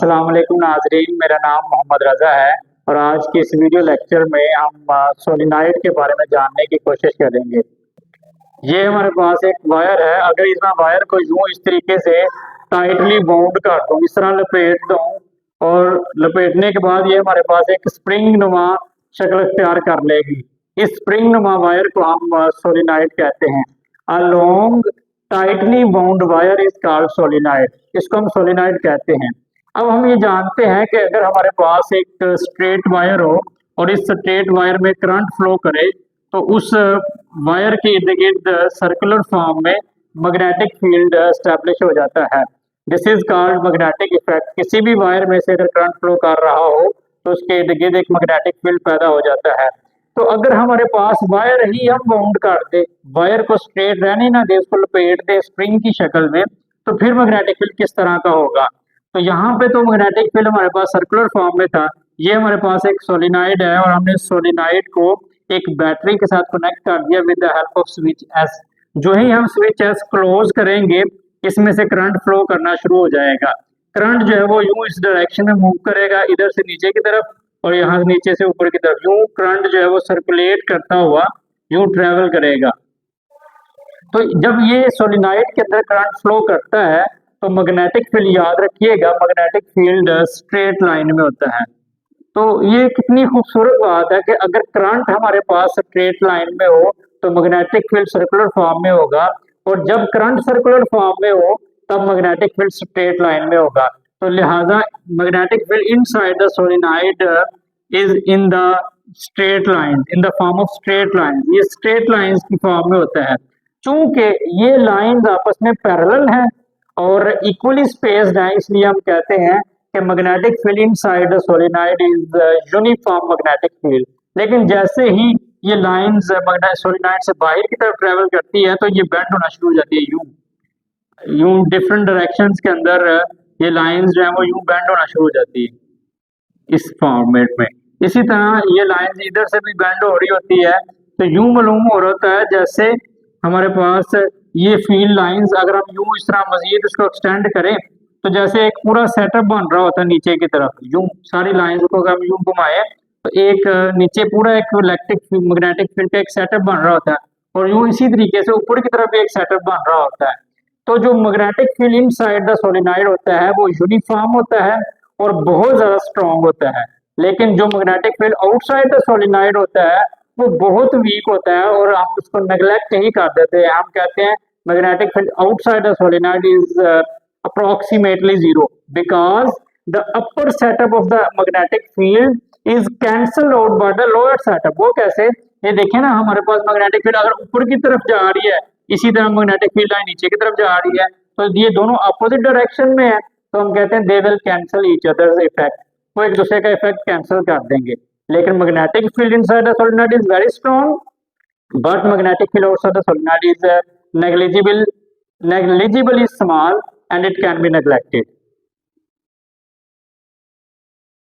अस्सलाम वालेकुम नाजरीन, मेरा नाम मोहम्मद रज़ा है और आज के इस वीडियो लेक्चर में हम सोलिनॉइड के बारे में जानने की कोशिश करेंगे। ये हमारे पास एक वायर है। अगर इस वायर को यूं इस तरीके से टाइटली बाउंड कर दूं, इस तरह लपेट दूं और लपेटने के बाद ये हमारे पास एक स्प्रिंग नुमा शक्ल इख्तियार कर लेगी। इस स्प्रिंग नुमा वायर को हम सोलिनॉइड कहते हैं। A long tightly bound wire is called solenoid. इसको हम सोलिनॉइड कहते हैं। अब हम ये जानते हैं कि अगर हमारे पास एक स्ट्रेट वायर हो और इस स्ट्रेट वायर में करंट फ्लो करे तो उस वायर के इर्द गिर्द सर्कुलर फॉर्म में मैग्नेटिक फील्ड एस्टेब्लिश हो जाता है। This is called magnetic effect. किसी भी वायर में से अगर करंट फ्लो कर रहा हो तो उसके इर्द गिर्द एक मैग्नेटिक फील्ड पैदा हो जाता है। तो अगर हमारे पास वायर ही हम बाउंड कर दे, वायर को स्ट्रेट रहने ना दे, उसको लपेट दे स्प्रिंग की शक्ल में, तो फिर मैग्नेटिक फील्ड किस तरह का होगा। तो यहाँ पे तो मैग्नेटिक फील्ड हमारे पास सर्कुलर फॉर्म में था। ये हमारे पास एक सोलिनॉइड है और हमने सोलिनॉइड को एक बैटरी के साथ कनेक्ट कर दिया with the help off switch S. जो ही हम स्विच एस क्लोज करेंगे, इसमें से करंट फ्लो करना शुरू हो जाएगा। करंट जो है वो यूं इस डायरेक्शन में मूव करेगा, इधर से नीचे की तरफ और यहाँ से नीचे से ऊपर की तरफ। यूं करंट जो है वो सर्कुलेट करता हुआ यूं ट्रेवल करेगा। तो जब ये सोलिनॉइड के अंदर करंट फ्लो करता है तो मैग्नेटिक फील्ड, याद रखिएगा, मैग्नेटिक फील्ड स्ट्रेट लाइन में होता है। तो ये कितनी खूबसूरत बात है कि अगर करंट हमारे पास स्ट्रेट लाइन में हो तो मैग्नेटिक फील्ड सर्कुलर फॉर्म में होगा, और जब करंट सर्कुलर फॉर्म में हो तब मैग्नेटिक फील्ड स्ट्रेट लाइन में होगा। तो लिहाजा magnetic field inside the solenoid is in the straight line, in the form of straight line. ये स्ट्रेट लाइंस की फॉर्म में होता है। चूंकि ये लाइंस आपस में पैरेलल हैं और इक्वली स्पेस्ड है, इसलिए हम कहते हैं कि magnetic field inside the solenoid is uniform magnetic field. लेकिन जैसे ही ये लाइंस सोलिनॉइड से बाहर की तरफ ट्रेवल करती है तो ये बेंड होना शुरू हो जाती है। यूं डिफरेंट डायरेक्शंस के अंदर ये लाइंस जो है वो यूं बेंड होना शुरू हो जाती है इस फॉर्मेट में। इसी तरह ये लाइंस इधर से भी बेंड हो रही होती है। तो यूं मालूम हो रहा होता है जैसे हमारे पास ये फील्ड लाइंस, अगर हम यूं इस तरह मजीद उसको एक्सटेंड करें तो जैसे एक पूरा सेटअप बन रहा होता है नीचे की तरफ। यूं सारी लाइंस को अगर हम यूं घुमाएं तो एक नीचे पूरा एक इलेक्ट्रिक मैग्नेटिक फील्ड का एक सेटअप बन रहा होता है, और यूं इसी तरीके से ऊपर की तरफ भी एक सेटअप बन रहा होता है। तो जो magnetic field inside the solenoid होता है वो यूनिफॉर्म होता है और बहुत ज्यादा स्ट्रॉन्ग होता है। लेकिन जो magnetic field outside the solenoid होता है वो बहुत वीक होता है और हम उसको नेग्लेक्ट ही कर देते हैं। हम कहते हैं magnetic field outside the solenoid is approximately zero because the upper setup of the magnetic field is cancelled out by the lower setup। वो कैसे, ये देखें ना, हमारे पास मैग्नेटिक फील्ड अगर ऊपर की तरफ जा रही है, इसी तरह मैग्नेटिक फील्ड लाइन नीचे की तरफ जा रही है, तो ये दोनों अपोजिट डायरेक्शन में है, तो हम कहते हैं they will cancel each others effect. वो एक दूसरे का इफेक्ट कैंसिल कर देंगे। लेकिन magnetic field inside the solenoid is very strong, but magnetic field outside the solenoid is negligible is small and it can be neglected।